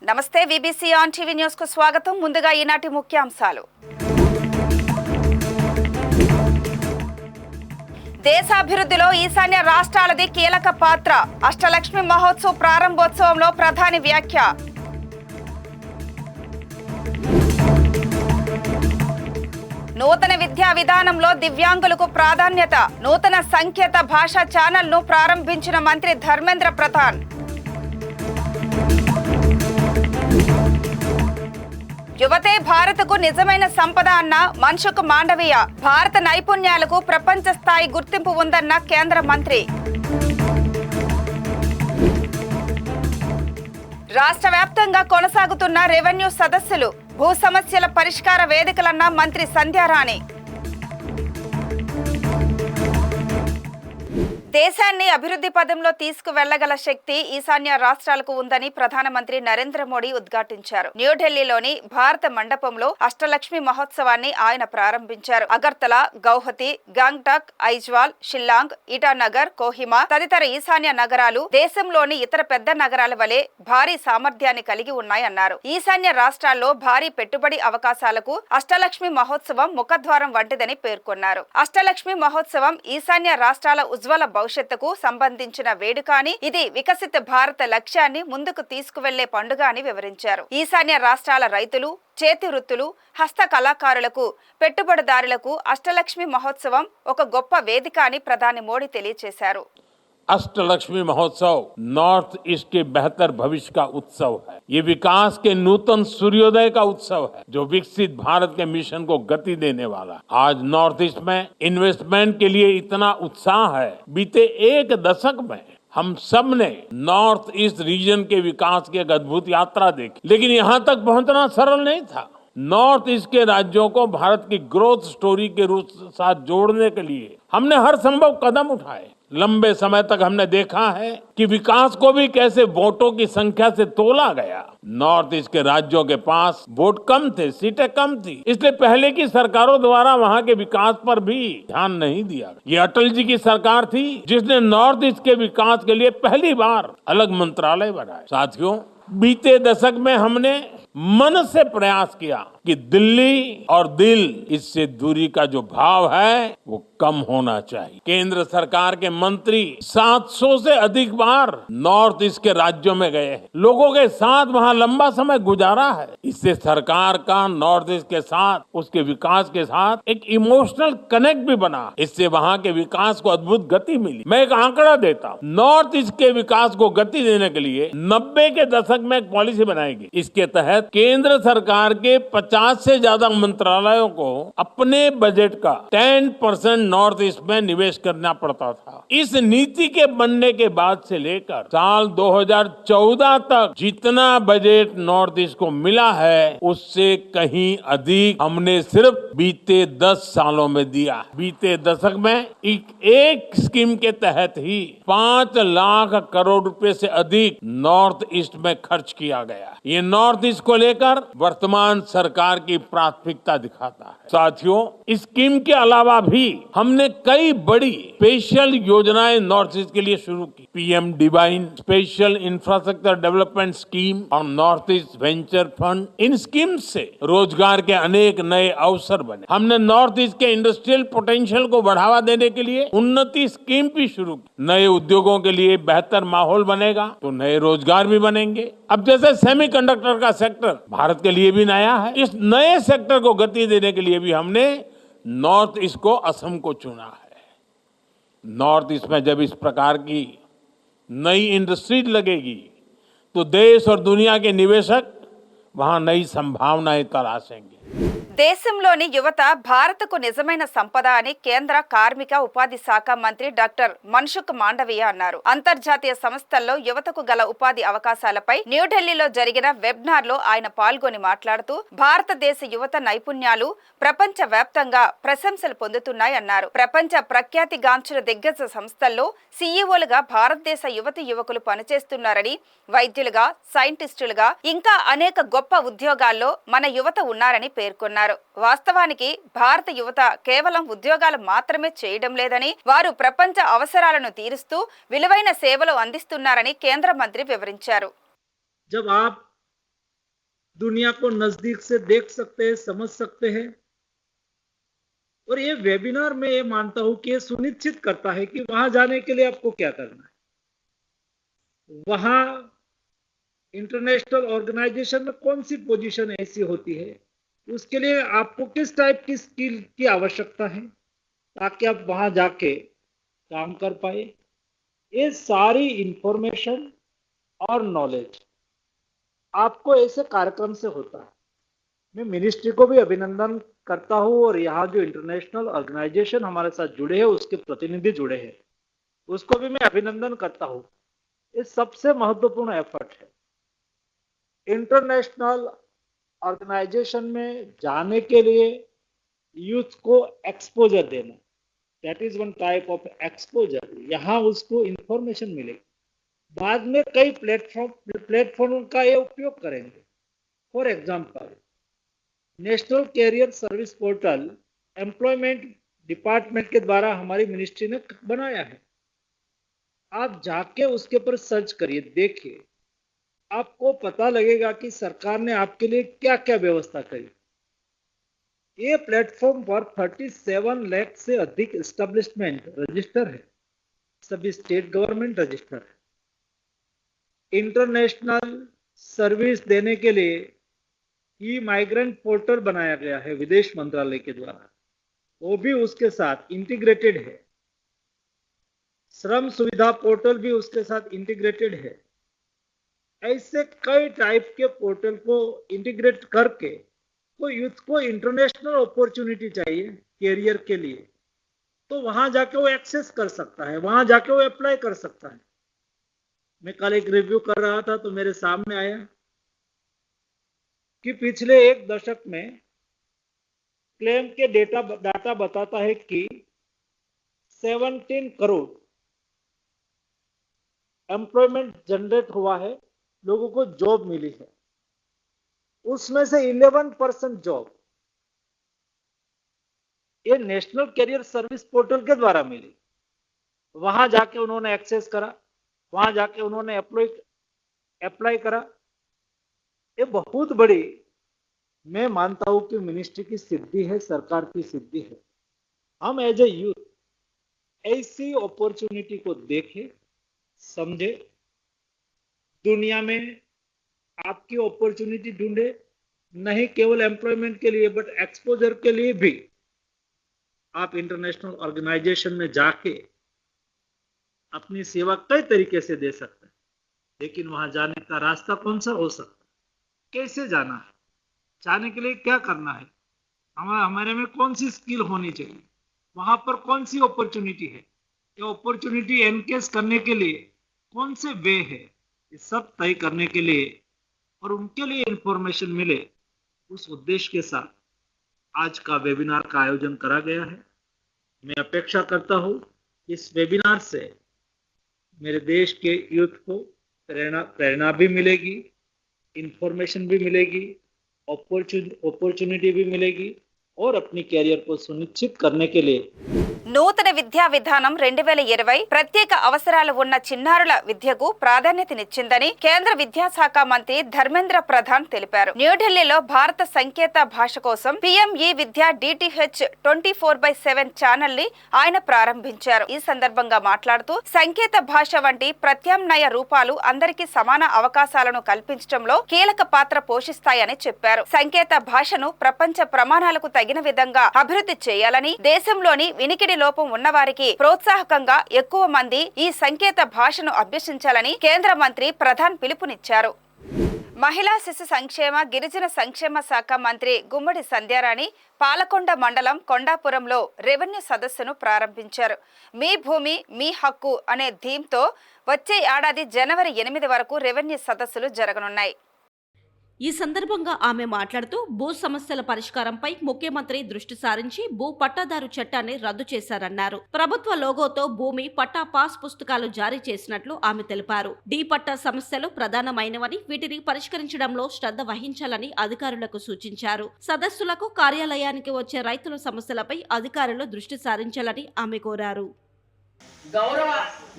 నమస్తే VBC on TV news కు స్వాగతం. ముందుగా ఈనాటి ముఖ్యాంశాలు. దేశాభివృద్ధిలో ఈశాన్య రాష్ట్రాలది కీలక పాత్ర. అష్టలక్ష్మి మహోత్సవ్ ప్రారంభోత్సవంలో ప్రధాని వ్యాఖ్య. నూతన విద్యా విధానంలో దివ్యాంగులకు ప్రాధాన్యత. నూతన సంకేత భాషా ఛానల్ను ప్రారంభించిన మంత్రి ధర్మేంద్ర ప్రధాన్. యువతే భారత్కు నిజమైన సంపద అన్న మన్సుఖ్ మాండవీయ. భారత నైపుణ్యాలకు ప్రపంచ స్థాయి గుర్తింపు ఉందన్న కేంద్ర మంత్రి. రాష్ట్ర వ్యాప్తంగా కొనసాగుతున్న రెవెన్యూ సదస్సులు, భూ సమస్యల పరిష్కార వేదికలన్న మంత్రి సంధ్యారాణి. దేశాన్ని అభివృద్ధి పదంలో తీసుకువెళ్లగల శక్తి ఈశాన్య రాష్ట్రాలకు ఉందని ప్రధానమంత్రి నరేంద్ర మోడీ ఉద్ఘాటించారు. న్యూఢిల్లీలోని భారత మండపంలో అష్టలక్ష్మి మహోత్సవాన్ని ఆయన ప్రారంభించారు. అగర్తల, గౌహతి, గాంగ్టక్, ఐజ్వాల్, షిల్లాంగ్, ఇటానగర్, కోహిమా తదితర ఈశాన్య నగరాలు దేశంలోని ఇతర పెద్ద నగరాల వలె భారీ సామర్థ్యాన్ని కలిగి ఉన్నాయన్నారు. ఈశాన్య రాష్ట్రాల్లో భారీ పెట్టుబడి అవకాశాలకు అష్టలక్ష్మి మహోత్సవం ముఖద్వారం వంటిదని పేర్కొన్నారు. అష్టలక్ష్మి మహోత్సవం ఈశాన్య రాష్ట్రాల ఉజ్వల భవిష్యత్తుకు సంబంధించిన వేడుక అని, ఇది వికసిత భారత లక్ష్యాన్ని ముందుకు తీసుకువెళ్లే పండుగ అని వివరించారు. ఈశాన్య రాష్ట్రాల రైతులు, చేతి వృత్తులు, హస్త కళాకారులకు, పెట్టుబడిదారులకు అష్టలక్ష్మి మహోత్సవం ఒక గొప్ప వేదిక అని ప్రధాని మోడీ తెలియజేశారు. अष्टलक्ष्मी महोत्सव नॉर्थ ईस्ट के बेहतर भविष्य का उत्सव है। ये विकास के नूतन सूर्योदय का उत्सव है जो विकसित भारत के मिशन को गति देने वाला है। आज नॉर्थ ईस्ट में इन्वेस्टमेंट के लिए इतना उत्साह है। बीते एक दशक में हम सब ने नॉर्थ ईस्ट रीजन के विकास की एक अद्भुत यात्रा देखी, लेकिन यहाँ तक पहुंचना सरल नहीं था। नॉर्थ ईस्ट के राज्यों को भारत की ग्रोथ स्टोरी के साथ जोड़ने के लिए हमने हर संभव कदम उठाए। लंबे समय तक हमने देखा है कि विकास को भी कैसे वोटों की संख्या से तोला गया। नॉर्थ ईस्ट के राज्यों के पास वोट कम थे, सीटें कम थी, इसलिए पहले की सरकारों द्वारा वहां के विकास पर भी ध्यान नहीं दिया। ये अटल जी की सरकार थी जिसने नॉर्थ ईस्ट के विकास के लिए पहली बार अलग मंत्रालय बनाए। साथियों, बीते दशक में हमने मन से प्रयास किया कि दिल्ली और दिल, इससे दूरी का जो भाव है वो कम होना चाहिए। केंद्र सरकार के मंत्री 700 से अधिक बार नॉर्थ ईस्ट के राज्यों में गए हैं, लोगों के साथ वहां लंबा समय गुजारा है। इससे सरकार का नॉर्थ ईस्ट के साथ, उसके विकास के साथ एक इमोशनल कनेक्ट भी बना। इससे वहां के विकास को अद्भुत गति मिली। मैं एक आंकड़ा देता हूं, नॉर्थ ईस्ट के विकास को गति देने के लिए 90 के दशक में एक पॉलिसी बनाएगी। इसके तहत केंद्र सरकार के 50 से ज्यादा मंत्रालयों को अपने बजट का 10% नॉर्थ ईस्ट में निवेश करना पड़ता था। इस नीति के बनने के बाद से लेकर साल 2014 तक जितना बजट नॉर्थ ईस्ट को मिला है उससे कहीं अधिक हमने सिर्फ बीते 10 सालों में दिया। बीते दशक में एक स्कीम के तहत ही 5 लाख करोड़ रुपए से अधिक नॉर्थ ईस्ट में खर्च किया गया। ये नॉर्थ ईस्ट को लेकर वर्तमान सरकार की प्राथमिकता दिखाता है। साथियों, इस स्कीम के अलावा भी हमने कई बड़ी स्पेशल योजनाएं नॉर्थ ईस्ट के लिए शुरू की। PM divine special infrastructure development scheme और नॉर्थ ईस्ट वेंचर फंड, इन स्कीम से रोजगार के अनेक नए अवसर बने। हमने नॉर्थ ईस्ट के इंडस्ट्रियल पोटेंशियल को बढ़ावा देने के लिए उन्नति स्कीम भी शुरू की। नए उद्योगों के लिए बेहतर माहौल बनेगा तो नए रोजगार भी बनेंगे। अब जैसे सेमीकंडक्टर का सेक्टर भारत के लिए भी नया है, इस नए सेक्टर को गति देने के लिए भी हमने नॉर्थ ईस्ट को, असम को चुना है। नॉर्थ ईस्ट में जब इस प्रकार की नई इंडस्ट्री लगेगी तो देश और दुनिया के निवेशक वहां नई संभावनाएं तलाशेंगे। దేశంలోని యువత భారత్కు నిజమైన సంపద అని కేంద్ర కార్మిక ఉపాధి శాఖ మంత్రి డాక్టర్ మన్సుఖ్ మాండవీయ అన్నారు. అంతర్జాతీయ సంస్థల్లో యువతకు గల ఉపాధి అవకాశాలపై న్యూఢిల్లీలో జరిగిన వెబినార్ లో ఆయన పాల్గొని మాట్లాడుతూ భారతదేశ యువత నైపుణ్యాలు ప్రపంచ వ్యాప్తంగా ప్రశంసలు పొందుతున్నాయన్నారు. ప్రపంచ ప్రఖ్యాతిగాంచిన దిగ్గజ సంస్థల్లో సీఈఓలుగా భారతదేశ యువతి యువకులు పనిచేస్తున్నారని, వైద్యులుగా, సైంటిస్టులుగా ఇంకా అనేక గొప్ప ఉద్యోగాల్లో మన యువత ఉన్నారని పేర్కొన్నారు. వాస్తవానికి భారత యువత కేవలం ఉద్యోగాలు మాత్రమే చేయడం లేదని, వారు ప్రపంచ అవసరాలను తీరుస్తూ విలువైన సేవలు అందిస్తున్నారని కేంద్ర మంత్రి వివరించారు. जब आप दुनिया को नजदीक से देख सकते हैं, समझ सकते हैं। और ये वेबिनार में ये मानता हूं कि ये सुनिश्चित करता है कि वहां जाने के लिए आपको क्या करना है, वहां इंटरनेशनल ऑर्गेनाइजेशन में कौन सी पोजीशन ऐसी होती है, उसके लिए आपको किस टाइप की स्किल की आवश्यकता है ताकि आप वहां जाके काम कर पाए। ये सारी इंफॉर्मेशन और नॉलेज आपको ऐसे कार्यक्रम से होता है। मैं मिनिस्ट्री को भी अभिनंदन करता हूं और यहाँ जो इंटरनेशनल ऑर्गेनाइजेशन हमारे साथ जुड़े हैं, उसके प्रतिनिधि जुड़े हैं, उसको भी मैं अभिनंदन करता हूं। ये सबसे महत्वपूर्ण एफर्ट है। इंटरनेशनल ऑर्गेनाइजेशन में जाने के लिए यूथ को एक्सपोजर देना, that is one type of exposure. यहाँ उसको इंफॉर्मेशन मिलेगी, बाद में कई प्लेटफॉर्म का ये उपयोग करेंगे। For example, national career service portal employment department के द्वारा हमारी मिनिस्ट्री ने बनाया है। आप जाके उसके ऊपर सर्च करिए, देखिए, आपको पता लगेगा कि सरकार ने आपके लिए क्या क्या व्यवस्था करी। ये प्लेटफॉर्म पर 37 लाख से अधिक एस्टेब्लिशमेंट रजिस्टर है, सभी स्टेट गवर्नमेंट रजिस्टर है। इंटरनेशनल सर्विस देने के लिए ई माइग्रेंट पोर्टल बनाया गया है विदेश मंत्रालय के द्वारा, वो भी उसके साथ इंटीग्रेटेड है। श्रम सुविधा पोर्टल भी उसके साथ इंटीग्रेटेड है। ऐसे कई टाइप के पोर्टल को इंटीग्रेट करके को यूथ को इंटरनेशनल अपॉर्चुनिटी चाहिए कैरियर के लिए, तो वहां जाके वो एक्सेस कर सकता है, वहां जाके वो अप्लाई कर सकता है। मैं कल एक रिव्यू कर रहा था तो मेरे सामने आया कि पिछले एक दशक में क्लेम के डाटा बताता है कि 17 करोड़ एम्प्लॉयमेंट जनरेट हुआ है, लोगों को जॉब मिली है। उसमें से 11% जॉब ये नेशनल कैरियर सर्विस पोर्टल के द्वारा मिली। वहां जाके उन्होंने एक्सेस करा, वहां जाके उन्होंने अप्लाई करा। ये बहुत बड़ी, मैं मानता हूं कि मिनिस्ट्री की सिद्धि है, सरकार की सिद्धि है। हम एज ए यूथ ऐसी अपॉर्चुनिटी को देखें, समझे, दुनिया में आपकी अपॉर्चुनिटी ढूंढे, नहीं केवल एम्प्लॉयमेंट के लिए बट एक्सपोजर के लिए भी। आप इंटरनेशनल ऑर्गेनाइजेशन में जाके अपनी सेवा कई तरीके से दे सकते हैं, लेकिन वहां जाने का रास्ता कौन सा हो सकता है, कैसे जाना है, जाने के लिए क्या करना है, हमारे में कौन सी स्किल होनी चाहिए, वहां पर कौन सी अपॉर्चुनिटी है, ये अपॉर्चुनिटी एनकेस करने के लिए कौन से वे है, ये सब तय करने के लिए और उनके लिए इंफॉर्मेशन मिले, उस उद्देश्य के साथ आज का वेबिनार का आयोजन करा गया है। मैं अपेक्षा करता हूं कि इस वेबिनार से मेरे देश के यूथ को प्रेरणा भी मिलेगी, इंफॉर्मेशन भी मिलेगी, अपॉर्चुनिटी भी मिलेगी और अपनी कैरियर को सुनिश्चित करने के लिए నూతన విద్యా విధానం 2020 ప్రత్యేక అవసరాలు ఉన్న చిన్నారుల విద్యకు ప్రాధాన్యతనిచ్చిందని కేంద్ర విద్యాశాఖ మంత్రి ధర్మేంద్ర ప్రధాన్ తెలిపారు. న్యూఢిల్లీలో భారత సంకేత భాష కోసం PME విద్యా DTH 24/7 ఛానల్ ని ఆయన ప్రారంభించారు. ఈ సందర్భంగా మాట్లాడుతూ సంకేత భాష వంటి ప్రత్యామ్నాయ రూపాలు అందరికీ సమాన అవకాశాలను కల్పించడంలో కీలక పాత్ర పోషిస్తాయని చెప్పారు. సంకేత భాషను ప్రపంచ ప్రమాణాలకు తగిన విధంగా అభివృద్ధి చేయాలని, దేశంలోని వినికిడి లోపం ఉన్నవారికి ప్రోత్సాహకంగా ఎక్కువ మంది ఈ సంకేత భాషను అభ్యసించాలని కేంద్ర మంత్రి ప్రధాన్ పిలుపునిచ్చారు. మహిళా శిశు సంక్షేమ గిరిజన సంక్షేమ శాఖ మంత్రి గుమ్మడి సంధ్యారాణి పాలకొండ మండలం కొండాపురంలో రెవెన్యూ సదస్సును ప్రారంభించారు. మీ భూమి మీ హక్కు అనే థీమ్తో వచ్చే ఏడాది జనవరి 8 వరకు రెవెన్యూ సదస్సులు జరగనున్నాయి. ఈ సందర్భంగా ఆమె మాట్లాడుతూ భూ సమస్యల పరిష్కారంపై ముఖ్యమంత్రి దృష్టి సారించి భూ పట్టాదారు చట్టాన్ని రద్దు చేశారన్నారు. ప్రభుత్వ లోగోతో భూమి పట్టా పాస్ పుస్తకాలు జారీ చేసినట్లు ఆమె తెలిపారు. డి పట్టా సమస్యలు ప్రధానమైనవని, వీటిని పరిష్కరించడంలో శ్రద్ధ వహించాలని అధికారులకు సూచించారు. సదస్సులకు కార్యాలయానికి వచ్చే రైతుల సమస్యలపై అధికారులు దృష్టి సారించాలని ఆమె కోరారు. గౌరవ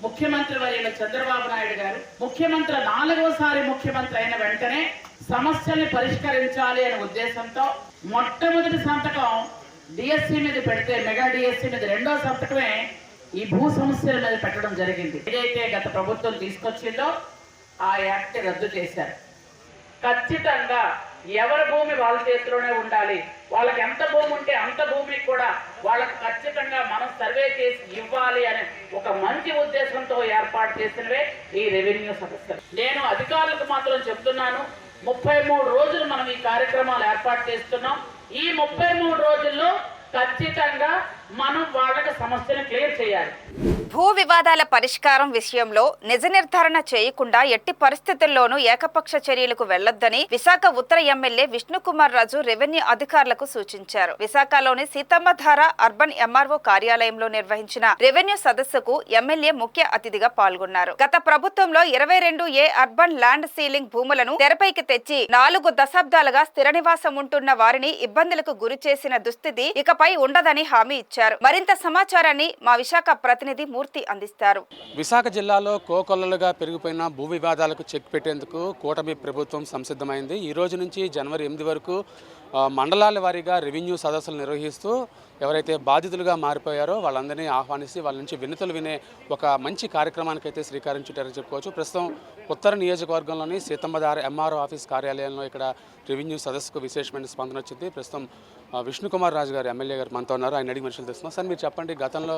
ముఖ్యమంత్రి వర్యులు చంద్రబాబు నాయుడు గారు ముఖ్యమంత్రి 4వసారి ముఖ్యమంత్రి అయిన వెంటనే సమస్యల్ని పరిష్కరించాలి అనే ఉద్దేశంతో మొట్టమొదటి సంతకం డిఎస్సి మీద పెడితే మెగా డిఎస్సి మీద రెండో సంతకమే ఈ భూ సమస్యల మీద పెట్టడం జరిగింది. ఏదైతే గత ప్రభుత్వం తీసుకొచ్చిందో ఆ యాక్ట్ రద్దు చేశారు. ఖచ్చితంగా ఎవరి భూమి వాళ్ళ చేతిలోనే ఉండాలి. వాళ్ళకి ఎంత భూమి ఉంటే అంత భూమికి కూడా వాళ్ళకి ఖచ్చితంగా మనం సర్వే చేసి ఇవ్వాలి అనే ఒక మంచి ఉద్దేశంతో ఏర్పాటు చేసినవే ఈ రెవెన్యూ సదస్సులు. నేను అధికారులకు మాత్రం చెప్తున్నాను, 33 రోజులు మనం ఈ కార్యక్రమాలు ఏర్పాటు చేస్తున్నాం. ఈ 33 రోజుల్లో ఖచ్చితంగా మనం వాళ్ళకి సమస్యను క్లియర్ చేయాలి. భూ వివాదాల పరిష్కారం విషయంలో నిజ నిర్ధారణ చేయకుండా ఎట్టి పరిస్థితుల్లోనూ ఏకపక్ష చర్యలకు వెళ్లొద్దని విశాఖ ఉత్తర ఎమ్మెల్యే విష్ణుకుమార్ రాజు రెవెన్యూ అధికారులకు సూచించారు. విశాఖలోని సీతమ్మధార అర్బన్ ఎంఆర్ఓ కార్యాలయంలో నిర్వహించిన రెవెన్యూ సదస్సుకు ఎమ్మెల్యే ముఖ్య అతిథిగా పాల్గొన్నారు. గత ప్రభుత్వంలో 22A అర్బన్ ల్యాండ్ సీలింగ్ భూములను తెరపైకి తెచ్చి 4 దశాబ్దాలుగా స్థిర నివాసం ఉంటున్న వారిని ఇబ్బందులకు గురి చేసిన దుస్థితి ఇకపై ఉండదని హామీ ఇచ్చారు. మరింత సమాచారాన్ని మా విశాఖ ప్రతినిధి మూర్తి అందిస్తారు. విశాఖ జిల్లాలో కోకొల్లలుగా పెరిగిపోయిన భూ వివాదాలకు చెక్ పెట్టేందుకు కూటమి ప్రభుత్వం సంసిద్ధమైంది. ఈ రోజు నుంచి జనవరి 8 వరకు మండలాల వారీగా రెవెన్యూ సదస్సులు నిర్వహిస్తూ ఎవరైతే బాధితులుగా మారిపోయారో వాళ్ళందరినీ ఆహ్వానిస్తే వాళ్ళ నుంచి వినతులు వినే ఒక మంచి కార్యక్రమానికి అయితే శ్రీకారం చుట్టారని చెప్పుకోవచ్చు. ప్రస్తుతం ఉత్తర నియోజకవర్గంలోని సీతమ్మధార ఎంఆర్ఓ ఆఫీస్ కార్యాలయంలో ఇక్కడ రెవెన్యూ సదస్సుకు విశేషమైన స్పందన వచ్చింది. ప్రస్తుతం విష్ణుకుమార్ రాజు గారు ఎమ్మెల్యే గారు మనతో ఉన్నారు. ఆయన అడిగి మనుషులు తెస్తున్నాం. సార్, మీరు చెప్పండి, గతంలో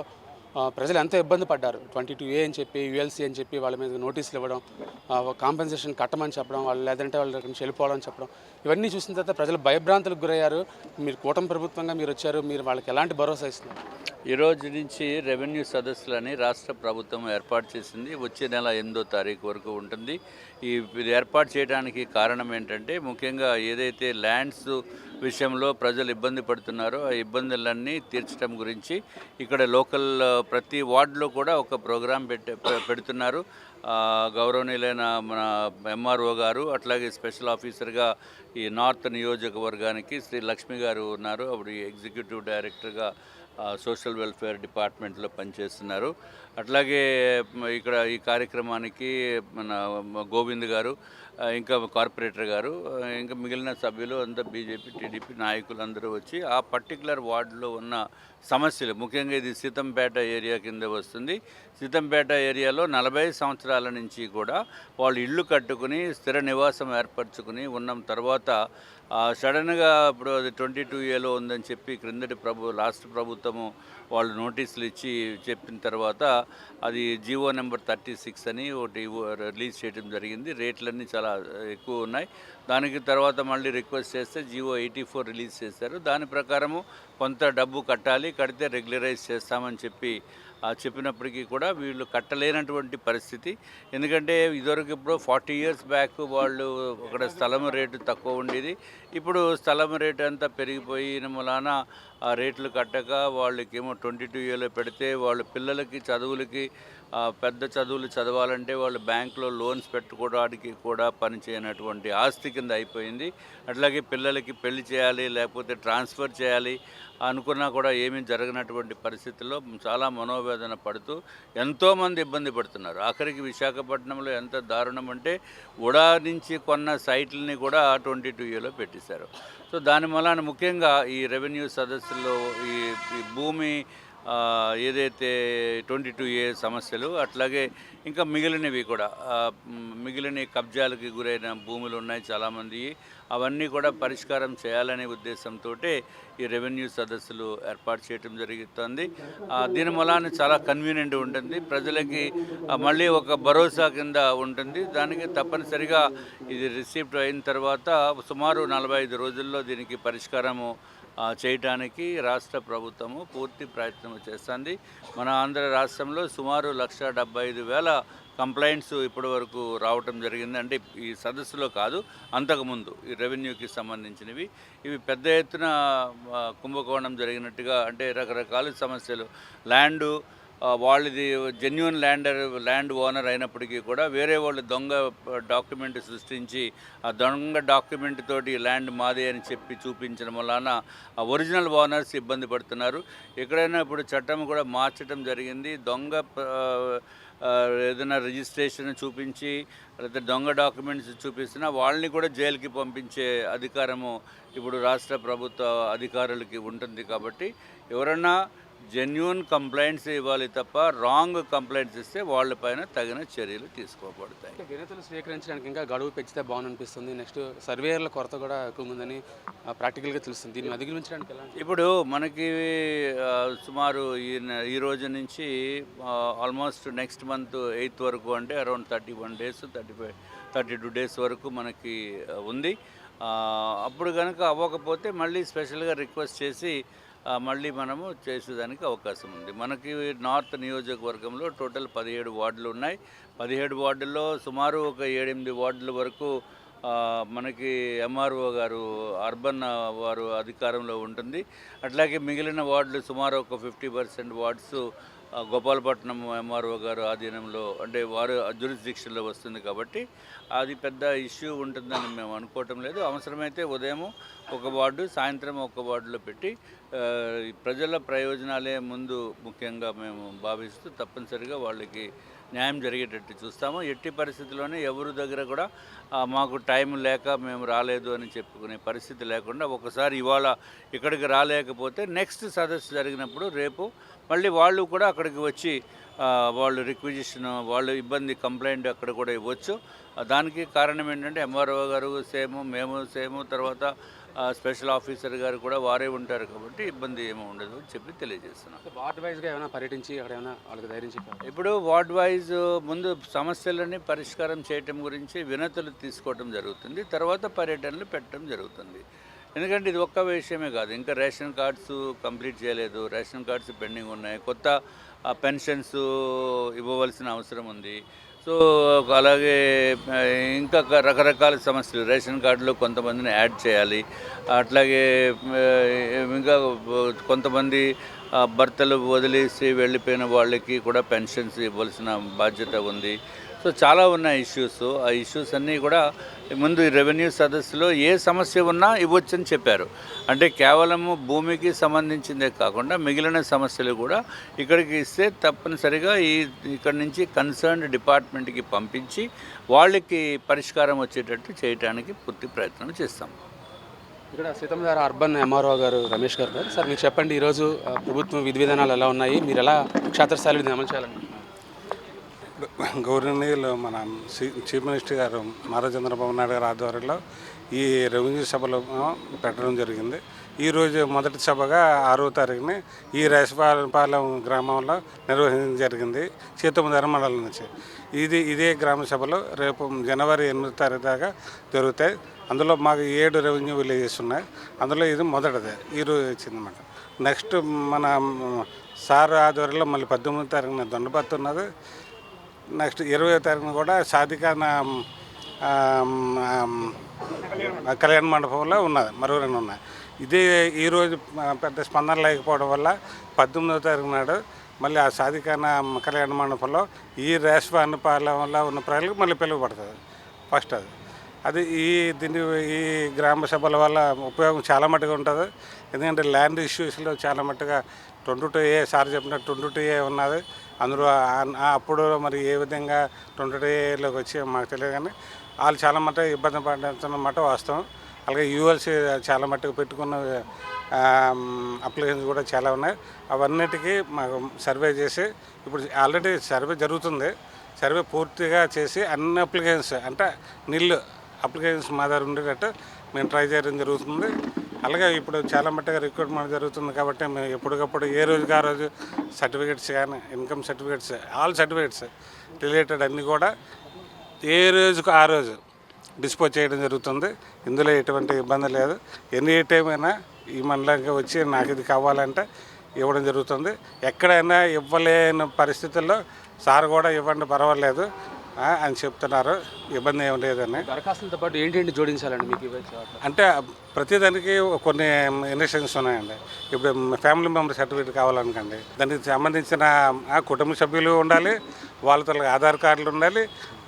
ప్రజలు ఎంత ఇబ్బంది పడ్డారు? 22A అని చెప్పి యుఎల్సి అని చెప్పి వాళ్ళ మీద నోటీసులు ఇవ్వడం, కాంపెన్సేషన్ కట్టమని చెప్పడం, వాళ్ళు లేదంటే వాళ్ళ దగ్గర నుంచి వెళ్ళిపోవడం చెప్పడం, ఇవన్నీ చూసిన తర్వాత ప్రజలు భయభ్రాంతులకు గురయ్యారు. మీరు కూటమి ప్రభుత్వంగా మీరు వచ్చారు, మీరు వాళ్ళకి ఎలాంటి భరోసా ఇస్తున్నారు? ఈ రోజు నుంచి రెవెన్యూ సదస్సులని రాష్ట్ర ప్రభుత్వం ఏర్పాటు చేసింది. వచ్చే నెల 8వ తారీఖు వరకు ఉంటుంది. ఇది ఏర్పాటు చేయడానికి కారణం ఏంటంటే, ముఖ్యంగా ఏదైతే ల్యాండ్స్ విషయంలో ప్రజలు ఇబ్బంది పడుతున్నారో ఆ ఇబ్బందులన్నీ తీర్చడం గురించి ఇక్కడ లోకల్ ప్రతి వార్డులో కూడా ఒక ప్రోగ్రాం పెడుతున్నారు. గౌరవనీయులైన మన ఎంఆర్ఓ గారు, అట్లాగే స్పెషల్ ఆఫీసర్గా ఈ నార్త్ నియోజకవర్గానికి శ్రీ లక్ష్మి గారు ఉన్నారు. అప్పుడు ఎగ్జిక్యూటివ్ డైరెక్టర్గా సోషల్ వెల్ఫేర్ డిపార్ట్మెంట్లో పనిచేస్తున్నారు. అట్లాగే ఇక్కడ ఈ కార్యక్రమానికి మన గోవింద్ గారు, ఇంకా కార్పొరేటర్ గారు, ఇంకా మిగిలిన సభ్యులు అంతా బీజేపీ టీడీపీ నాయకులు అందరూ వచ్చి ఆ పర్టికులర్ వార్డులో ఉన్న సమస్యలు, ముఖ్యంగా ఇది సీతంపేట ఏరియా కింద వస్తుంది. సీతంపేట ఏరియాలో 40 సంవత్సరాల నుంచి కూడా వాళ్ళు ఇళ్ళు కట్టుకుని స్థిర నివాసం ఏర్పరచుకుని ఉన్న తర్వాత సడన్గా ఇప్పుడు అది 22Aలో ఉందని చెప్పి క్రిందటి రాష్ట్ర ప్రభుత్వము వాళ్ళు నోటీసులు ఇచ్చి చెప్పిన తర్వాత అది జీవో నెంబర్ 36 అని ఒకటి రిలీజ్ చేయడం జరిగింది. రేట్లన్నీ చాలా ఎక్కువ ఉన్నాయి. దానికి తర్వాత మళ్ళీ రిక్వెస్ట్ చేస్తే జీవో 84 రిలీజ్ చేశారు. దాని ప్రకారము కొంత డబ్బు కట్టాలి, కడితే రెగ్యులరైజ్ చేస్తామని చెప్పినప్పటికీ కూడా వీళ్ళు కట్టలేనటువంటి పరిస్థితి. ఎందుకంటే ఇదివరకు ఇప్పుడు 40 years బ్యాక్ వాళ్ళు అక్కడ స్థలం రేటు తక్కువ ఉండేది. ఇప్పుడు స్థలం రేటు అంతా పెరిగిపోయిన మూలాన ఆ రేట్లు కట్టక వాళ్ళకేమో 22Aలో పెడితే వాళ్ళ పిల్లలకి చదువులకి పెద్ద చదువులు చదవాలంటే వాళ్ళు బ్యాంకులో లోన్స్ పెట్టుకోవడానికి కూడా పనిచేయనటువంటి ఆస్తి కింద అయిపోయింది. అట్లాగే పిల్లలకి పెళ్లి చేయాలి లేకపోతే ట్రాన్స్ఫర్ చేయాలి అనుకున్నా కూడా ఏమీ జరగనటువంటి పరిస్థితుల్లో చాలా మనోవేదన పడుతూ ఎంతోమంది ఇబ్బంది పడుతున్నారు. ఆఖరికి విశాఖపట్నంలో ఎంత దారుణం అంటే ఉడా నుంచి కొన్న సైట్లని కూడా 22Aలో పెట్టేశారు. సో దాని వలన ముఖ్యంగా ఈ రెవెన్యూ సదస్సుల్లో ఈ భూమి ఏదైతే 22A సమస్యలు, అట్లాగే ఇంకా మిగిలినవి కూడా మిగిలిన కబ్జాలకి గురైన భూములు ఉన్నాయి చాలామంది, అవన్నీ కూడా పరిష్కారం చేయాలనే ఉద్దేశంతో ఈ రెవెన్యూ సదస్సులు ఏర్పాటు చేయడం జరుగుతుంది. దీని వలన చాలా కన్వీనియంట్ ఉంటుంది, ప్రజలకి మళ్ళీ ఒక భరోసా కింద ఉంటుంది. దానికి తప్పనిసరిగా ఇది రిసీప్ట్ అయిన తర్వాత సుమారు 45 రోజుల్లో దీనికి పరిష్కారము చేయటానికి రాష్ట్ర ప్రభుత్వము పూర్తి ప్రయత్నం చేస్తుంది. మన ఆంధ్ర రాష్ట్రంలో సుమారు 1,75,000 కంప్లైంట్స్ ఇప్పటి వరకు రావటం జరిగింది. అంటే ఈ సదస్సులో కాదు, అంతకుముందు ఈ రెవెన్యూకి సంబంధించినవి. ఇవి పెద్ద ఎత్తున కుంభకోణం జరిగినట్టుగా, అంటే రకరకాల సమస్యలు, ల్యాండు వాళ్ళది జెన్యున్ ల్యాండ్ ఓనర్ అయినప్పటికీ కూడా వేరే వాళ్ళు దొంగ డాక్యుమెంట్ సృష్టించి ఆ దొంగ డాక్యుమెంట్ తోటి ల్యాండ్ మాదే అని చెప్పి చూపించడం వలన ఆ ఒరిజినల్ ఓనర్స్ ఇబ్బంది పడుతున్నారు. ఎక్కడైనా ఇప్పుడు చట్టం కూడా మార్చడం జరిగింది. దొంగ ఏదైనా రిజిస్ట్రేషన్ చూపించి లేదా దొంగ డాక్యుమెంట్స్ చూపిస్తున్నా వాళ్ళని కూడా జైలుకి పంపించే అధికారము ఇప్పుడు రాష్ట్ర ప్రభుత్వ అధికారులకి ఉంటుంది. కాబట్టి ఎవరన్నా జెన్యూన్ కంప్లైంట్స్ ఇవ్వాలి తప్ప రాంగ్ కంప్లైంట్స్ ఇస్తే వాళ్ళపైన తగిన చర్యలు తీసుకోబడతాయి. వినతులు స్వీకరించడానికి ఇంకా గడువు పెంచితే బాగుందనిపిస్తుంది. నెక్స్ట్ సర్వేయర్ల కొరత కూడా ఎక్కువ ఉందని ప్రాక్టికల్గా తెలుస్తుంది. దీన్ని అధిగమించడానికి ఎలా? ఇప్పుడు మనకి సుమారు ఈ రోజు నుంచి ఆల్మోస్ట్ నెక్స్ట్ మంత్ 8th వరకు అంటే అరౌండ్ 31 days 32 days వరకు మనకి ఉంది. అప్పుడు కనుక అవ్వకపోతే మళ్ళీ స్పెషల్గా రిక్వెస్ట్ చేసి మళ్ళీ మనము చేసేదానికి అవకాశం ఉంది. మనకి నార్త్ నియోజకవర్గంలో టోటల్ 17 వార్డులు ఉన్నాయి. 17 వార్డుల్లో సుమారు ఒక 7-8 వార్డుల వరకు మనకి ఎంఆర్ఓ గారు అర్బన్ వారు అధికారంలో ఉంటుంది. అట్లాగే మిగిలిన వార్డులు సుమారు ఒక 50% వార్డ్స్ గోపాలపట్నం ఎంఆర్ఓ గారు ఆధీనంలో అంటే వారు జ్యూరిస్డిక్షన్లో వస్తుంది. కాబట్టి అది పెద్ద ఇష్యూ ఉంటుందని మేము అనుకోవటం లేదు. అవసరమైతే ఉదయం ఒక వార్డు, సాయంత్రం ఒక వార్డులో పెట్టి ప్రజల ప్రయోజనాలే ముందు ముఖ్యంగా మేము భావిస్తూ తప్పనిసరిగా వాళ్ళకి న్యాయం జరిగేటట్టు చూస్తాము. ఎట్టి పరిస్థితుల్లోనే ఎవరి దగ్గర కూడా మాకు టైం లేక మేము రాలేదు అని చెప్పుకునే పరిస్థితి లేకుండా ఒకసారి ఇవాళ ఇక్కడికి రాలేకపోతే నెక్స్ట్ సదస్సు జరిగినప్పుడు రేపు మళ్ళీ వాళ్ళు కూడా అక్కడికి వచ్చి వాళ్ళు రిక్విజిషన్ వాళ్ళు ఇబ్బంది కంప్లైంట్ అక్కడ కూడా ఇవ్వచ్చు. దానికి కారణం ఏంటంటే ఎంఆర్ఓ గారు సేమ్, మేము సేమ్, తర్వాత స్పెషల్ ఆఫీసర్ గారు కూడా వారే ఉంటారు. కాబట్టి ఇబ్బంది ఏమీ ఉండదు అని చెప్పి తెలియజేస్తున్నాం. వార్డ్ వైజ్గా ఏమైనా పర్యటించి అక్కడ ఏమైనా వాళ్ళకి ధైర్యం చెప్పారు? ఇప్పుడు వార్డ్ వైజ్ ముందు సమస్యలని పరిష్కారం చేయటం గురించి వినతులు తీసుకోవటం జరుగుతుంది. తర్వాత పర్యటనలు పెట్టడం జరుగుతుంది. ఎందుకంటే ఇది ఒక్క విషయమే కాదు, ఇంకా రేషన్ కార్డ్స్ కంప్లీట్ చేయలేదు, రేషన్ కార్డ్స్ పెండింగ్ ఉన్నాయి, కొత్త పెన్షన్స్ ఇవ్వవలసిన అవసరం ఉంది. సో అలాగే ఇంకా రకరకాల సమస్యలు, రేషన్ కార్డులో కొంతమందిని యాడ్ చేయాలి. అట్లాగే ఇంకా కొంతమంది భర్తలు వదిలేసి వెళ్ళిపోయిన వాళ్ళకి కూడా పెన్షన్స్ ఇవ్వాల్సిన బాధ్యత ఉంది. సో చాలా ఉన్నాయి ఇష్యూస్. ఆ ఇష్యూస్ అన్నీ కూడా ముందు ఈ రెవెన్యూ సదస్సులో ఏ సమస్య ఉన్నా ఇవ్వచ్చని చెప్పారు. అంటే కేవలము భూమికి సంబంధించిందే కాకుండా మిగిలిన సమస్యలు కూడా ఇక్కడికి ఇస్తే తప్పనిసరిగా ఇక్కడి నుంచి కన్సర్న్డ్ డిపార్ట్మెంట్కి పంపించి వాళ్ళకి పరిష్కారం వచ్చేటట్టు చేయడానికి పూర్తి ప్రయత్నం చేస్తాం. ఇక్కడ సీతమ్మధార అర్బన్ ఎంఆర్ఓ గారు రమేష్ గారు. సార్ మీరు చెప్పండి, ఈరోజు ప్రభుత్వం విధి విధానాలు ఎలా ఉన్నాయి, మీరు ఎలా క్షేత్రస్థాయిలో దీన్ని అమలు చేయాలనుకుంటున్నారు? గౌరవనీయులు మన చీఫ్ మినిస్టర్ గారు నారా చంద్రబాబు నాయుడు గారి ఆధ్వర్యంలో ఈ రెవెన్యూ సభలో పెట్టడం జరిగింది. ఈరోజు మొదటి సభగా 6వ తారీఖుని ఈ రేసపాలెం గ్రామంలో నిర్వహించడం జరిగింది. సీతమ్మధార మండలం నుంచి ఇదే గ్రామ సభలో రేపు జనవరి 8వ తారీఖు దాకా జరుగుతాయి. అందులో మాకు 7 రెవెన్యూ విలేజెస్ ఉన్నాయి. అందులో ఇది మొదటిదే ఈరోజు వచ్చిందన్నమాట. నెక్స్ట్ మన సార్ ఆధ్వర్యంలో మళ్ళీ 18వ తారీఖున దొండపత్తి ఉన్నది. నెక్స్ట్ 20వ తారీఖున కూడా సాధికాన కళ్యాణ మండపంలో ఉన్నది, మరో 2 ఉన్నాయి. ఇదే ఈరోజు పెద్ద స్పందన లేకపోవడం వల్ల 18వ తారీఖు నాడు మళ్ళీ ఆ సాధికాన కళ్యాణ మండపంలో ఈ రేసపాలెంలో ఉన్న ప్రజలకు మళ్ళీ పిలువబడుతుంది ఫస్ట్. అది ఈ గ్రామ సభల వల్ల ఉపయోగం చాలా మట్టుగా ఉంటుంది. ఎందుకంటే ల్యాండ్ ఇష్యూస్లో చాలా మట్టుగా 22A సార్ చెప్పినట్టు 22A ఉన్నది. అందులో అప్పుడు మరి ఏ విధంగా 22Aలోకి వచ్చి మాకు తెలియదు, కానీ వాళ్ళు చాలా మట్టుగా ఇబ్బంది పడుతున్నమాట వాస్తవం. అలాగే యూఎల్సీ చాలా మట్టుకు పెట్టుకున్న అప్లికేషన్స్ కూడా చాలా ఉన్నాయి. అవన్నిటికీ మాకు సర్వే చేసి ఇప్పుడు ఆల్రెడీ సర్వే జరుగుతుంది. సర్వే పూర్తిగా చేసి అన్ని అప్లికేషన్స్ అంటే నిల్లు అప్లికేషన్స్ మా దగ్గర ఉండేటట్టు మేము ట్రై చేయడం జరుగుతుంది. అలాగే ఇప్పుడు చాలా మట్టుగా రిక్రూట్మెంట్ జరుగుతుంది. కాబట్టి మేము ఎప్పటికప్పుడు ఏ రోజుకి ఆ రోజు సర్టిఫికేట్స్ కానీ income certificates all certificates related అన్నీ కూడా ఏ రోజుకు ఆ రోజు డిస్పోజ్ చేయడం జరుగుతుంది. ఇందులో ఎటువంటి ఇబ్బంది లేదు. ఎనీ టైం అయినా ఈ మండలంకి వచ్చి నాకు ఇది కావాలంటే ఇవ్వడం జరుగుతుంది. ఎక్కడైనా ఇవ్వలేని పరిస్థితుల్లో సార్ కూడా ఇవ్వండి పర్వాలేదు, అని చెప్తున్నారు. ఇబ్బంది ఏం లేదని. దరఖాస్తులతో పాటు ఏంటంటే జోడించాలండి మీకు అంటే ప్రతిదానికి కొన్ని ఇన్స్ట్రక్షన్స్ ఉన్నాయండి. ఇప్పుడు ఫ్యామిలీ మెంబర్ సర్టిఫికేట్ కావాలనుకోండి, దానికి సంబంధించిన కుటుంబ సభ్యులు ఉండాలి, వాళ్ళతో ఆధార్ కార్డులు ఉండాలి,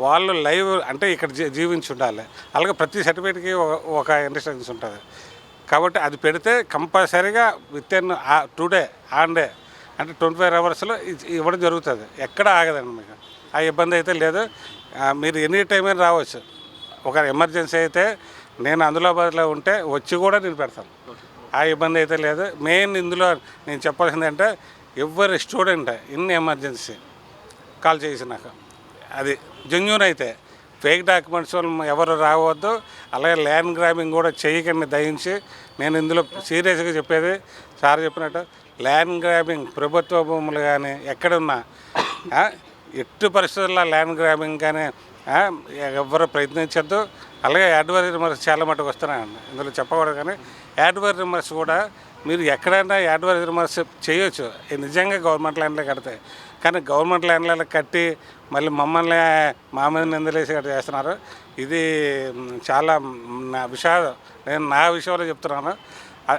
వాళ్ళు లైవ్ అంటే ఇక్కడ జీవించి ఉండాలి. అలాగే ప్రతి సర్టిఫికేట్కి ఒక ఇన్స్ట్రక్షన్స్ ఉంటుంది. కాబట్టి అది పెడితే కంపల్సరీగా with in 2 day on day అంటే 24 అవర్స్లో ఇవ్వడం జరుగుతుంది. ఎక్కడ ఆగదండి మీకు. ఆ ఇబ్బంది అయితే లేదు. మీరు ఎనీ టైం అయినా రావచ్చు. ఒక ఎమర్జెన్సీ అయితే నేను అందుబాటులో ఉంటే వచ్చి కూడా నేను పెడతాను. ఆ ఇబ్బంది అయితే లేదు. మెయిన్ ఇందులో నేను చెప్పాల్సింది అంటే ఎవరి స్టూడెంట్ ఇన్ ఎమర్జెన్సీ కాల్ చేసి నాకు అది జెన్యూన్ అయితే ఫేక్ డాక్యుమెంట్స్ ఎవరు రావద్దు. అలాగే ల్యాండ్ గ్రాబింగ్ కూడా చేయకండి దయించి. నేను ఇందులో సీరియస్గా చెప్పేది సార్ చెప్పినట్టు ల్యాండ్ గ్రాబింగ్ ప్రభుత్వ భూములు కానీ ఎక్కడున్నా ఎట్టి పరిస్థితుల్లో ల్యాండ్ గ్రాబింగ్ కానీ ఎవరు ప్రయత్నించద్దు. అలాగే యాడ్వరీ రిమర్స్ చాలా మటుకు వస్తున్నాయండి. ఇందులో చెప్పకూడదు కానీ యాడ్వరీ రిమర్స్ కూడా మీరు ఎక్కడైనా యాడ్వరీ రిమర్స్ చేయొచ్చు. నిజంగా గవర్నమెంట్ ల్యాండ్లో కడతాయి. కానీ గవర్నమెంట్ ల్యాండ్లలో కట్టి మళ్ళీ మమ్మల్ని మా మీద నిందలేసి అట్లా చేస్తున్నారు. ఇది చాలా విషాదం. నేను నా విషయంలో చెప్తున్నాను.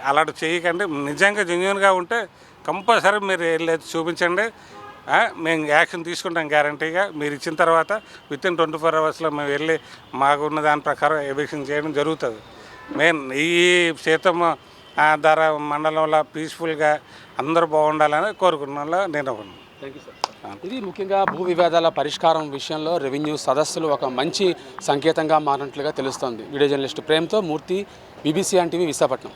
అలాంటి చేయకండి. నిజంగా జెన్యూన్గా ఉంటే కంపల్సరీ మీరు వెళ్ళి చూపించండి. మేము యాక్షన్ తీసుకుంటాం గ్యారంటీగా. మీరు ఇచ్చిన తర్వాత విత్ ఇన్ 24 అవర్స్లో మేము వెళ్ళి మాకున్న దాని ప్రకారం ఎవిక్షన్ చేయడం జరుగుతుంది. మెయిన్ ఈ సీతమ్మ ధర మండలంలో పీస్ఫుల్గా అందరూ బాగుండాలని కోరుకున్న నేను ఒకటి. ఇది ముఖ్యంగా భూ వివాదాల పరిష్కారం విషయంలో రెవెన్యూ సదస్సులు ఒక మంచి సంకేతంగా మారినట్లుగా తెలుస్తోంది. వీడియో జర్నలిస్ట్ ప్రేమ్తో మూర్తి, BBC టీవీ విశాఖపట్నం.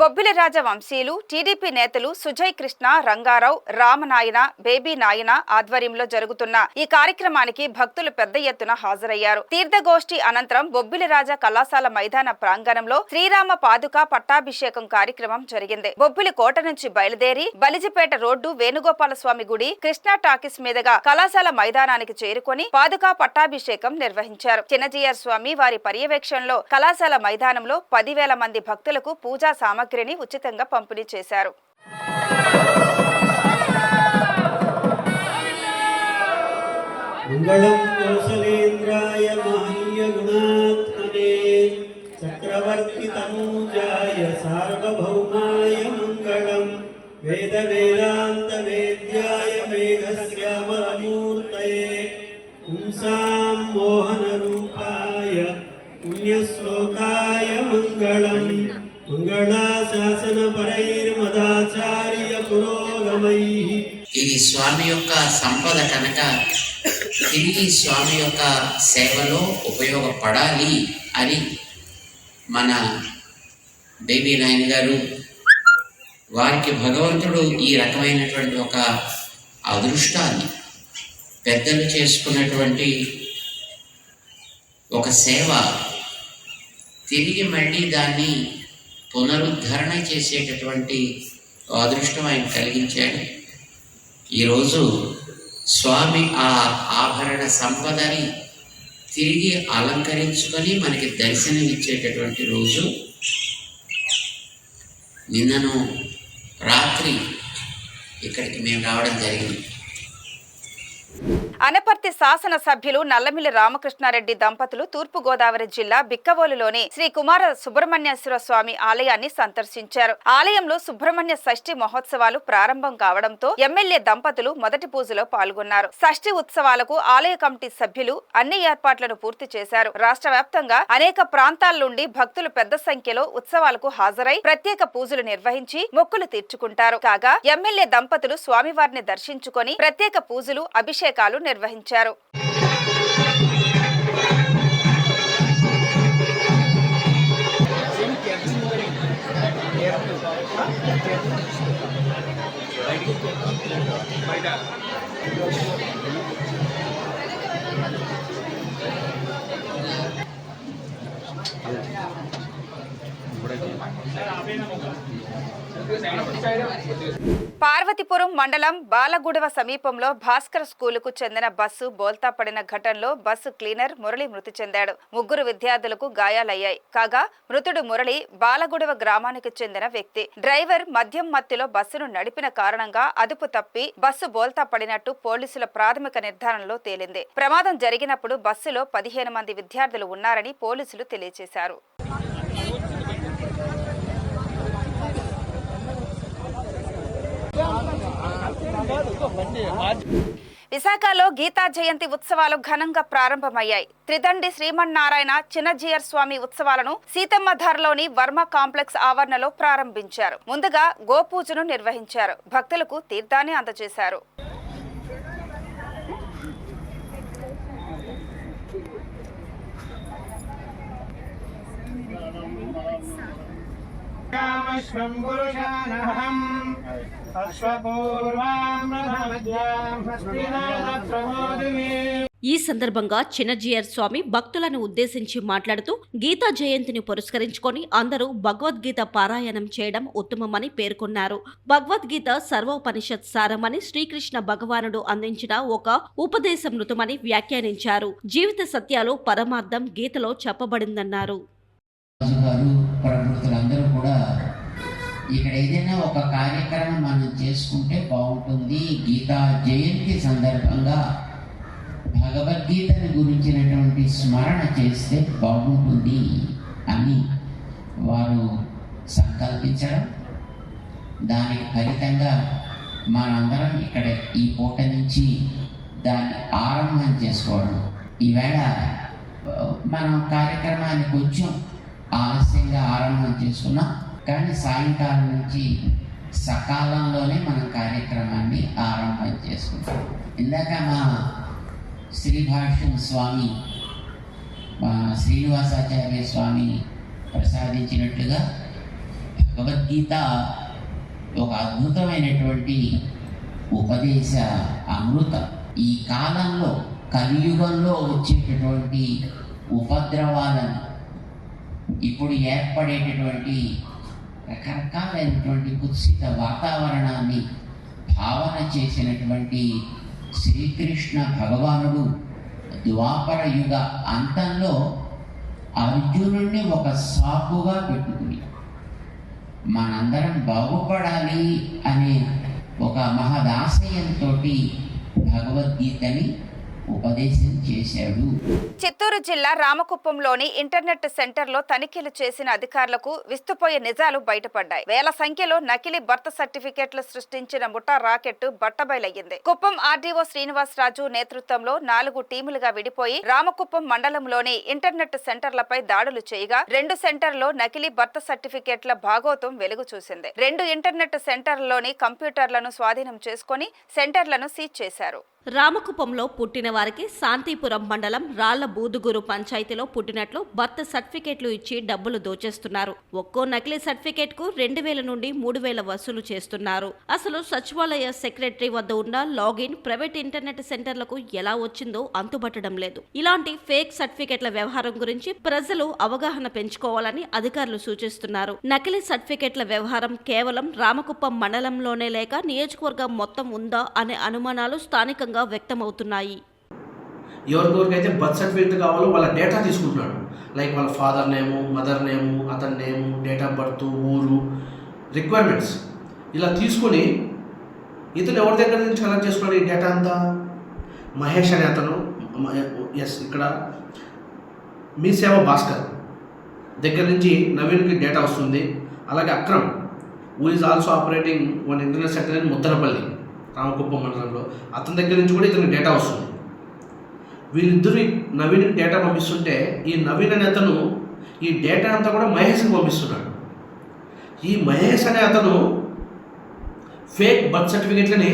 బొబ్బిలి రాజ వంశీయులు టీడీపీ నేతలు సుజయ్ కృష్ణ, రంగారావు, రామనాయన, బేబీ నాయన ఆధ్వర్యంలో జరుగుతున్న ఈ కార్యక్రమానికి భక్తులు పెద్ద ఎత్తున హాజరయ్యారు. తీర్థగోష్ఠి అనంతరం బొబ్బిలి రాజ కళాశాల మైదాన ప్రాంగణంలో శ్రీరామ పాదుక పట్టాభిషేకం కార్యక్రమం జరిగింది. బొబ్బిలి కోట నుంచి బయలుదేరి బలిజిపేట రోడ్డు వేణుగోపాల స్వామి గుడి, కృష్ణా టాకీస్ మీదుగా కళాశాల మైదానానికి చేరుకొని పాదుకా పట్టాభిషేకం నిర్వహించారు. చిన్నజీయర్ స్వామి వారి పర్యవేక్షణలో కళాశాల మైదానంలో 10,000 మంది భక్తులకు పూజా సామగ్రిని ఉచితంగా పంపిణీ చేశారు. మంగళం కౌసలేంద్రాయ మాహ్య గుణాత్మనే చక్రవర్తి తనూజాయ సార్వభౌమాయ మంగళం వేద వేదాంత వేద్యాయ మేఘశ్యామలమూర్తయే పుంసాం మోహన రూపాయ పుణ్యశ్లోకాయ మంగళం మంగళాశాసన పరైర్మదాచార్య పురోగమైః. ఇది స్వామి యొక్క సంపద కనుక తిరిగి స్వామి యొక్క సేవలో ఉపయోగపడాలి అని మన బేబీ నాయన గారు వారికి భగవంతుడు ఈ రకమైనటువంటి ఒక అదృష్టాన్ని పెద్దలు చేసుకున్నటువంటి ఒక సేవ తిరిగి మళ్ళీ దాన్ని పునరుద్ధరణ చేసేటటువంటి అదృష్టం ఆయన కలిగించాడు. ఈరోజు స్వామి ఆ ఆభరణ సంపదని తిరిగి అలంకరించుకొని మనకి దర్శనమిచ్చేటటువంటి రోజు. నిన్నను రాత్రి ఇక్కడికి మేము రావడం జరిగింది. అనపర్తి శాసనసభ్యులు నల్లమిల్లి రామకృష్ణారెడ్డి దంపతులు తూర్పుగోదావరి జిల్లా బిక్కవోలులోని శ్రీ కుమార సుబ్రహ్మణ్యేశ్వర స్వామి ఆలయాన్ని సందర్శించారు. ఆలయంలో సుబ్రహ్మణ్య షష్ఠి మహోత్సవాలు ప్రారంభం కావడంతో ఎమ్మెల్యే దంపతులు మొదటి పూజలో పాల్గొన్నారు. షష్ఠి ఉత్సవాలకు ఆలయ కమిటీ సభ్యులు అన్ని ఏర్పాట్లను పూర్తి చేశారు. రాష్ట్ర వ్యాప్తంగా అనేక ప్రాంతాల నుండి భక్తులు పెద్ద సంఖ్యలో ఉత్సవాలకు హాజరై ప్రత్యేక పూజలు నిర్వహించి మొక్కులు తీర్చుకుంటారు. కాగా ఎమ్మెల్యే దంపతులు స్వామివారిని దర్శించుకొని ప్రత్యేక పూజలు, అభిషేకాలు నిర్వహించారు. పార్వతీపురం మండలం బాలగుడవ సమీపంలో భాస్కర్ స్కూలుకు చెందిన బస్సు బోల్తా పడిన ఘటనలో బస్సు క్లీనర్ మురళి మృతి చెందాడు. 3 విద్యార్థులకు గాయాలయ్యాయి. కాగా మృతుడు మురళి బాలగుడవ గ్రామానికి చెందిన వ్యక్తి. డ్రైవర్ మద్యం మత్తులో బస్సును నడిపిన కారణంగా అదుపు తప్పి బస్సు బోల్తా పడినట్టు పోలీసుల ప్రాథమిక నిర్ధారణలో తేలింది. ప్రమాదం జరిగినప్పుడు బస్సులో 15 మంది విద్యార్థులు ఉన్నారని పోలీసులు తెలియజేశారు. విశాఖలో గీతా జయంతి ఉత్సవాలు ఘనంగా ప్రారంభమయ్యాయి. త్రిదండి శ్రీమన్నారాయణ చిన్నజీయర్ స్వామి ఉత్సవాలను సీతమ్మధారలోని వర్మ కాంప్లెక్స్ ఆవరణలో ప్రారంభించారు. ముందుగా గోపూజను నిర్వహించారు. భక్తులకు తీర్థాన్ని అందజేశారు. ఈ సందర్భంగా చిన్నజీయర్ స్వామి భక్తులను ఉద్దేశించి మాట్లాడుతూ గీతా జయంతిని పురస్కరించుకొని అందరూ భగవద్గీత పారాయణం చేయడం ఉత్తమమని పేర్కొన్నారు. భగవద్గీత సర్వోపనిషత్ సారమని శ్రీకృష్ణ భగవానుడు అందించిన ఒక ఉపదేశమృతమని వ్యాఖ్యానించారు. జీవిత సత్యాలు పరమార్థం గీతలో చెప్పబడిందన్నారు. ఇక్కడ ఏదైనా ఒక కార్యక్రమం మనం చేసుకుంటే బాగుంటుంది. గీతా జయంతి సందర్భంగా భగవద్గీతను గురించినటువంటి స్మరణ చేస్తే బాగుంటుంది అని వారు సంకల్పించడం, దానికి ఫలితంగా మనందరం ఇక్కడ ఈ పూట నుంచి దాన్ని ఆరంభం చేసుకోవడం. ఈవేళ మనం కార్యక్రమాన్ని కొంచెం ఆలస్యంగా ఆరంభం చేసుకున్నాం, కానీ సాయంకాలం నుంచి సకాలంలోనే మనం కార్యక్రమాన్ని ఆరంభం చేసుకుంటాం. ఇందాక మా శ్రీభాష్యం స్వామి, మా శ్రీనివాసాచార్య స్వామి ప్రసాదించినట్లుగా భగవద్గీత ఒక అద్భుతమైనటువంటి ఉపదేశ అమృతం. ఈ కాలంలో కలియుగంలో వచ్చేటటువంటి ఉపద్రవాలను, ఇప్పుడు ఏర్పడేటటువంటి రకరకాలైనటువంటి కుత్సిత వాతావరణాన్ని భావన చేసినటువంటి శ్రీకృష్ణ భగవానుడు ద్వాపర యుగ అంతంలో అర్జునుడిని ఒక సాకుగా పెట్టుకుని మనందరం బాగుపడాలి అనే ఒక మహదాశయంతో భగవద్గీతని ఉపదేశం చేశాడు. చిత్తూరు జిల్లా రామకుప్పంలోని ఇంటర్నెట్ సెంటర్లో తనిఖీలు చేసిన అధికారులకు విస్తుపోయే నిజాలు బయటపడ్డాయి. వేల సంఖ్యలో నకిలీ బర్త్ సర్టిఫికెట్లు సృష్టించిన ముఠా రాకెట్ బట్టబయలయ్యింది. కుప్పం ఆర్డీఓ శ్రీనివాసరాజు నేతృత్వంలో 4 టీములుగా విడిపోయి రామకుప్పం మండలంలోని ఇంటర్నెట్ సెంటర్లపై దాడులు చేయగా 2 సెంటర్లో నకిలీ బర్త్ సర్టిఫికెట్ల భాగోతం వెలుగు చూసింది. 2 ఇంటర్నెట్ సెంటర్లలోని కంప్యూటర్లను స్వాధీనం చేసుకుని సెంటర్లను సీజ్ చేశారు. రామకుప్పంలో పుట్టిన వారికి శాంతిపురం మండలం రాళ్ల బూదుగురు పంచాయతీలో పుట్టినట్లు బర్త్ సర్టిఫికెట్లు ఇచ్చి డబ్బులు దోచేస్తున్నారు. ఒక్కో నకిలీ సర్టిఫికెట్ కు 2000 నుండి 3000 వసూలు చేస్తున్నారు. అసలు సచివాలయ సెక్రటరీ వద్ద ఉన్న లాగిన్ ప్రైవేట్ ఇంటర్నెట్ సెంటర్లకు ఎలా వచ్చిందో అంతుబట్టడం లేదు. ఇలాంటి ఫేక్ సర్టిఫికెట్ల వ్యవహారం గురించి ప్రజలు అవగాహన పెంచుకోవాలని అధికారులు సూచిస్తున్నారు. నకిలీ సర్టిఫికెట్ల వ్యవహారం కేవలం రామకుప్పం మండలంలోనే లేక నియోజకవర్గం మొత్తం ఉందా అనే అనుమానాలు స్థానికంగా వ్యక్తమవుతున్నాయి. ఎవరికైతే బర్త్ సర్టిఫికేట్ కావాలో వాళ్ళ డేటా తీసుకుంటున్నాడు. లైక్ వాళ్ళ ఫాదర్ నేము, మదర్ నేము, అతని నేము, డేట్ ఆఫ్ బర్త్, ఊరు, రిక్వైర్మెంట్స్ ఇలా తీసుకొని ఇతను ఎవరి దగ్గర నుంచి కలెక్ట్ చేసుకున్నాడు ఈ డేటా అంతా? మహేష్ అనే అతను, ఇక్కడ మీ సేవ భాస్కర్ దగ్గర నుంచి నవీన్కి డేటా వస్తుంది. అలాగే Akram who is also operating one internet center in Muddanapalli Ramakuppam మండలంలో, అతని దగ్గర నుంచి కూడా ఇతనికి డేటా వస్తుంది. వీళ్ళిద్దరు నవీన్కి డేటా పంపిస్తుంటే ఈ నవీన్ అనే అతను ఈ డేటా అంతా కూడా మహేష్కి పంపిస్తున్నాడు. ఈ మహేష్ అనే అతను ఫేక్ బర్త్ సర్టిఫికేట్లని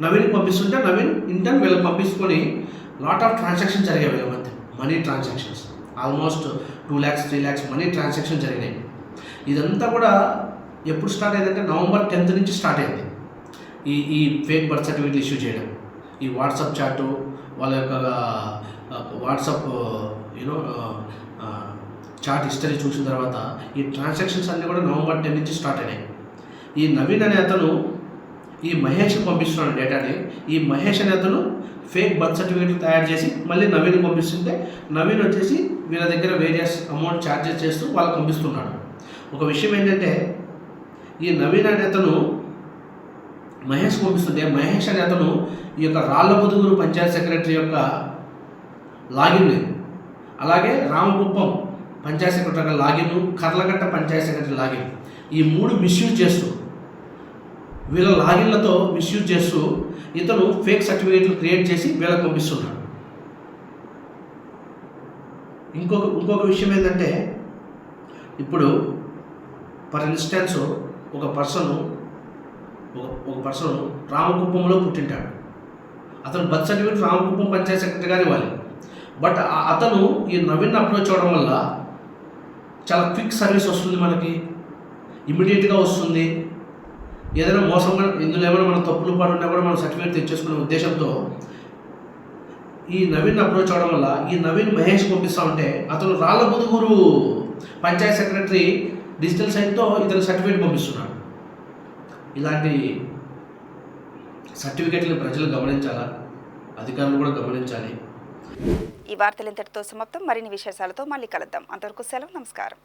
నవీన్కి పంపిస్తుంటే నవీన్ ఇంటర్న్ వీళ్ళకి పంపించుకొని లాట్ ఆఫ్ ట్రాన్సాక్షన్ జరిగాయి వీళ్ళ మధ్య. Money transactions almost 2 lakhs 3 lakhs money transaction జరిగినాయి. ఇదంతా కూడా ఎప్పుడు స్టార్ట్ అయిందంటే November 10th నుంచి స్టార్ట్ అయింది ఈ ఫేక్ బర్త్ సర్టిఫికేట్లు ఇష్యూ చేయడం. ఈ వాట్సాప్ చాటు, వాళ్ళ యొక్క వాట్సాప్ చాట్ హిస్టరీ చూసిన తర్వాత ఈ ట్రాన్సాక్షన్స్ అన్నీ కూడా నవంబర్ 10 నుంచి స్టార్ట్ అయినాయి. ఈ నవీన్ అనే అతను ఈ మహేష్కి పంపిస్తున్నాడు డేటాని. ఈ మహేష్ అనే అతను ఫేక్ బర్త్ సర్టిఫికేట్లు తయారు చేసి మళ్ళీ నవీన్కి పంపిస్తుంటే నవీన్ వచ్చేసి వీళ్ళ దగ్గర వేరియస్ అమౌంట్ ఛార్జెస్ చేస్తూ వాళ్ళకి పంపిస్తున్నాడు. ఒక విషయం ఏంటంటే ఈ నవీన్ అనే అతను మహేష్ పంపిస్తుంటే మహేష్ అనే అతను ఈ యొక్క రాళ్లబుదుగురు పంచాయత్ సెక్రటరీ యొక్క లాగిన్, అలాగే Ramakuppam panchayat secretary login, Karlakatta panchayat secretary login, ఈ 3 మిస్యూజ్ చేస్తూ వీళ్ళ లాగిన్లతో మిస్యూజ్ చేస్తూ ఇతను ఫేక్ సర్టిఫికేట్లు క్రియేట్ చేసి వీళ్ళకి పంపిస్తున్నాడు. ఇంకొక విషయం ఏంటంటే ఇప్పుడు ఫర్ ఇన్స్టెన్స్ ఒక పర్సన్ రామకుప్పంలో పుట్టింటాడు. అతను birth certificate Ramakuppam panchayat secretary గారు ఇవ్వాలి. బట్ అతను ఈ నవీన్ అప్రోచ్ అవ్వడం వల్ల చాలా క్విక్ సర్వీస్ వస్తుంది, మనకి ఇమ్మీడియట్గా వస్తుంది. ఏదైనా మోసంగా ఇందులో ఏమైనా మన తప్పులు పడున్నా కూడా మనం సర్టిఫికేట్ తెచ్చేసుకునే ఉద్దేశంతో ఈ నవీన్ అప్రోచ్ అవ్వడం వల్ల ఈ నవీన్ మహేష్ పంపిస్తూ ఉంటే అతను రాళ్లబుదుగురు పంచాయత్ సెక్రటరీ డిజిటల్ సైట్తో ఇతను సర్టిఫికేట్ పంపిస్తున్నాడు. ఇలాంటి సర్టిఫికేట్లను ప్రజలు గమనించాలా, అధికారులు కూడా గమనించాలి. ఈ వార్తలు ఇంతటితో సమాప్తం. మరిన్ని విశేషాలతో మళ్ళీ కలుద్దాం. అంతవరకు సెలవు. నమస్కారం.